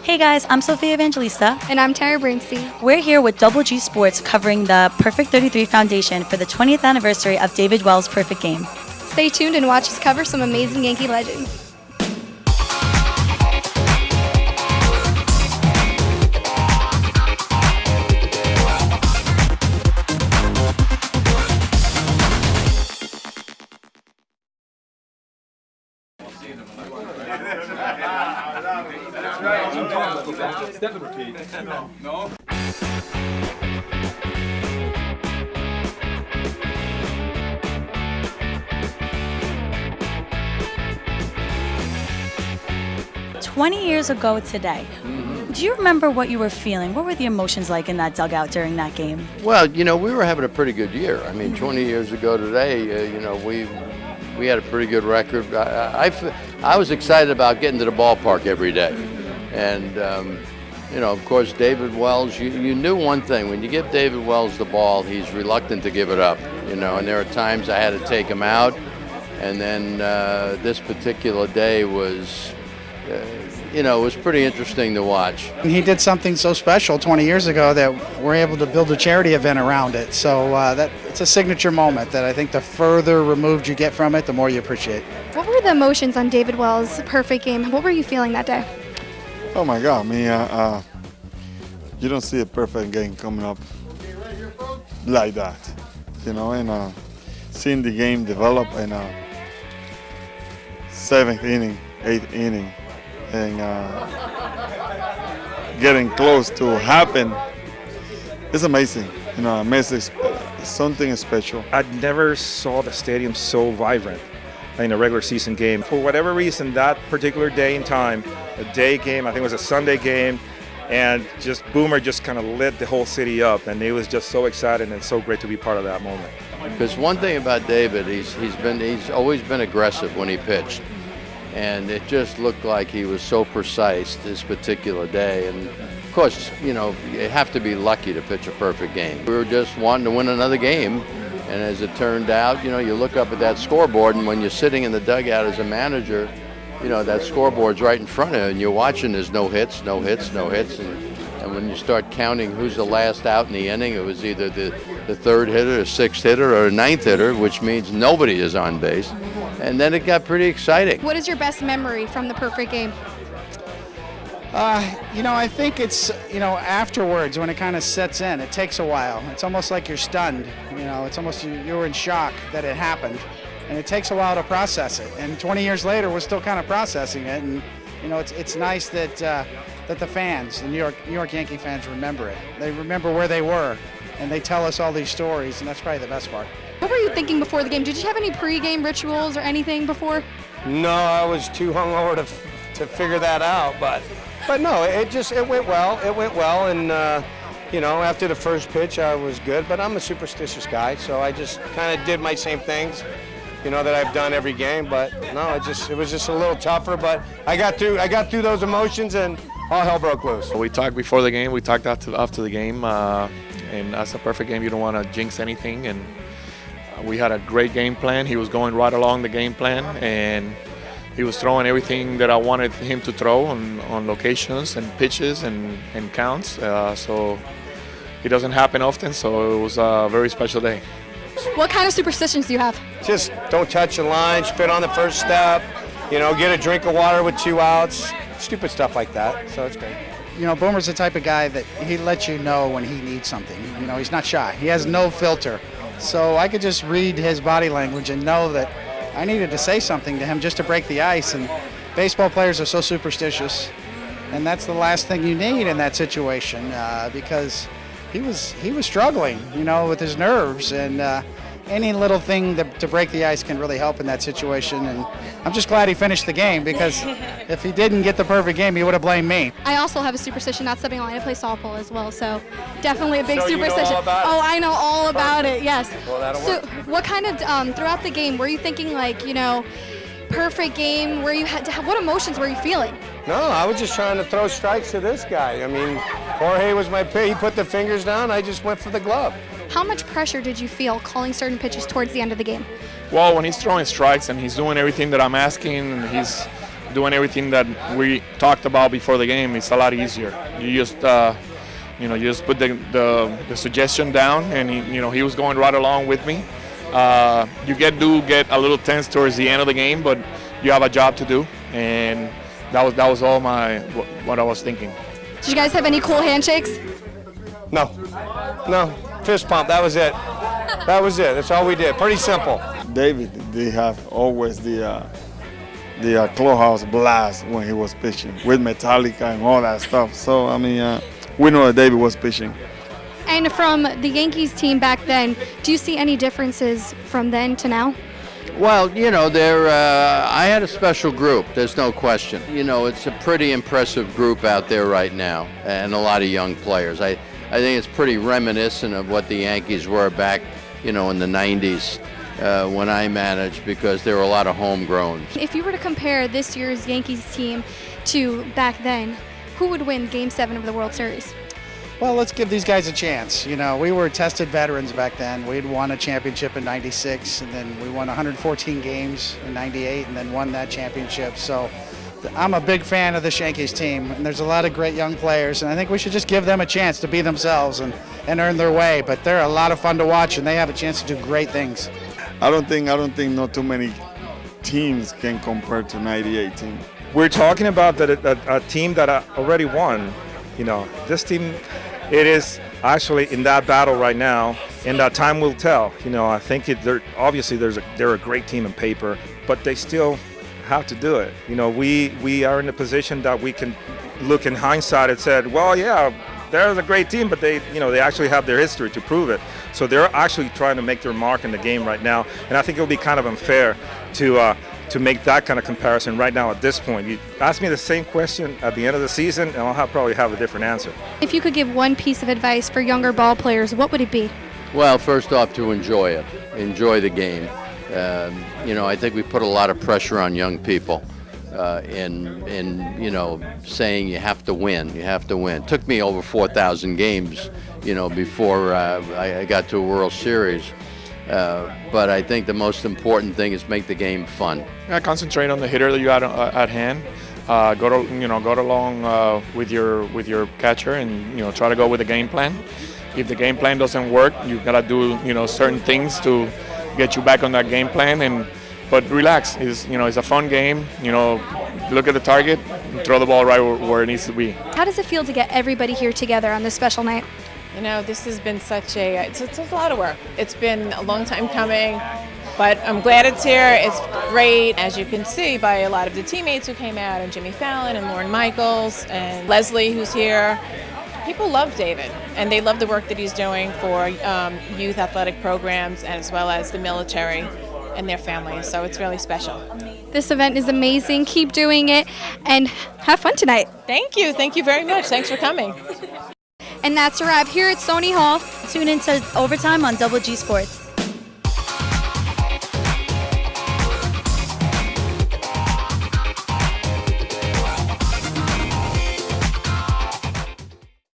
Hey guys, I'm Sophia Evangelista. And I'm Tara Bernstein. We're here with Double G Sports covering the Perfect 33 Foundation for the 20th anniversary of David Wells' Perfect Game. Stay tuned and watch us cover some amazing Yankee legends. No. 20 years ago today, do you remember what you were feeling? What were the emotions like in that dugout during that game? Well, we were having a pretty good year. I mean, 20 years ago today, we had a pretty good record. I was excited about getting to the ballpark every day. And, of course, David Wells, you knew one thing. When you give David Wells the ball, he's reluctant to give it up, and there are times I had to take him out. And then this particular day was, it was pretty interesting to watch. He did something so special 20 years ago that we're able to build a charity event around it. So it's a signature moment that I think the further removed you get from it, the more you appreciate. What were the emotions on David Wells' perfect game? What were you feeling that day? Oh my God, you don't see a perfect game coming up like that, and seeing the game develop in seventh inning, eighth inning, and getting close to happen, it's amazing. Something special. I never saw the stadium so vibrant in a regular season game. For whatever reason, that particular day and time, a day game, I think it was a Sunday game, and just Boomer just kind of lit the whole city up, and it was just so exciting and so great to be part of that moment. Because one thing about David, he's always been aggressive when he pitched. And it just looked like he was so precise this particular day. And of course, you have to be lucky to pitch a perfect game. We were just wanting to win another game. And as it turned out, you look up at that scoreboard, and when you're sitting in the dugout as a manager, that scoreboard's right in front of you, and you're watching there's no hits. And when you start counting who's the last out in the inning, it was either the third hitter, the sixth hitter, or the ninth hitter, which means nobody is on base. And then it got pretty exciting. What is your best memory from the perfect game? I think it's, afterwards when it kind of sets in, it takes a while. It's almost like you're stunned. It's almost you were in shock that it happened. And it takes a while to process it. And 20 years later, we're still kind of processing it. And, it's nice that that the fans, the New York Yankee fans, remember it. They remember where they were, and they tell us all these stories, and that's probably the best part. What were you thinking before the game? Did you have any pre-game rituals or anything before? No, I was too hungover to figure that out, but no, it went well. It went well, and after the first pitch, I was good. But I'm a superstitious guy, so I just kind of did my same things, that I've done every game. But no, it was just a little tougher. But I got through those emotions, and all hell broke loose. We talked before the game. We talked after the game, and that's a perfect game. You don't want to jinx anything, and we had a great game plan. He was going right along the game plan, and he was throwing everything that I wanted him to throw on locations and pitches and counts. So it doesn't happen often, so it was a very special day. What kind of superstitions do you have? Just don't touch the line, spit on the first step, get a drink of water with 2 outs, stupid stuff like that. So it's great. Boomer's the type of guy that he lets you know when he needs something. He's not shy. He has no filter. So I could just read his body language and know that I needed to say something to him just to break the ice. And baseball players are so superstitious, and that's the last thing you need in that situation because he was struggling, with his nerves, and any little thing to break the ice can really help in that situation. And I'm just glad he finished the game, because if he didn't get the perfect game, he would have blamed me. I also have a superstition, not stepping on line. I play softball as well, so definitely a big superstition. You know all about it? Oh, I know all about it, yes. Well, that'll so work. what kind of, throughout the game, were you thinking perfect game, what emotions were you feeling? No, I was just trying to throw strikes to this guy. I mean, Jorge was my pick. He put the fingers down. I just went for the glove. How much pressure did you feel calling certain pitches towards the end of the game? Well, when he's throwing strikes and he's doing everything that I'm asking, and he's doing everything that we talked about before the game, it's a lot easier. You just you just put the suggestion down, and he was going right along with me. You get a little tense towards the end of the game, but you have a job to do, and that was all what I was thinking. Did you guys have any cool handshakes? No, fist pump. That was it. That was it. That's all we did. Pretty simple. David, they have always the clubhouse blast when he was pitching with Metallica and all that stuff. So I mean, we know that David was pitching. And from the Yankees team back then, do you see any differences from then to now? Well, I had a special group, there's no question. It's a pretty impressive group out there right now, and a lot of young players. I think it's pretty reminiscent of what the Yankees were back, in the 90s when I managed, because there were a lot of homegrowns. If you were to compare this year's Yankees team to back then, who would win Game 7 of the World Series? Well, let's give these guys a chance. We were tested veterans back then. We'd won a championship in '96, and then we won 114 games in '98, and then won that championship. So I'm a big fan of this Yankees team, and there's a lot of great young players, and I think we should just give them a chance to be themselves and earn their way. But they're a lot of fun to watch, and they have a chance to do great things. I don't think not too many teams can compare to '98 team. We're talking about a team that already won. This team, it is actually in that battle right now, and time will tell. I think they're a great team on paper, but they still have to do it. We are in a position that we can look in hindsight and said, well, yeah, they're a great team, but they actually have their history to prove it. So they're actually trying to make their mark in the game right now, and I think it'll be kind of unfair to make that kind of comparison right now at this point. You ask me the same question at the end of the season, and I'll probably have a different answer. If you could give one piece of advice for younger ball players, what would it be? Well, first off, to enjoy it, enjoy the game. I think we put a lot of pressure on young people in saying you have to win. It took me over 4,000 games, before I got to a World Series. But I think the most important thing is make the game fun. Concentrate on the hitter that you have at hand. Go along with your catcher, and try to go with the game plan. If the game plan doesn't work, you gotta do certain things to get you back on that game plan. But relax. It's a fun game. Look at the target, and throw the ball right where it needs to be. How does it feel to get everybody here together on this special night? This has been it's a lot of work. It's been a long time coming, but I'm glad it's here. It's great, as you can see by a lot of the teammates who came out, and Jimmy Fallon and Lauren Michaels and Leslie, who's here. People love David, and they love the work that he's doing for youth athletic programs, as well as the military and their families. So it's really special. This event is amazing. Keep doing it, and have fun tonight. Thank you. Thank you very much. Thanks for coming. And that's a wrap here at Sony Hall. Tune into Overtime on Double G Sports.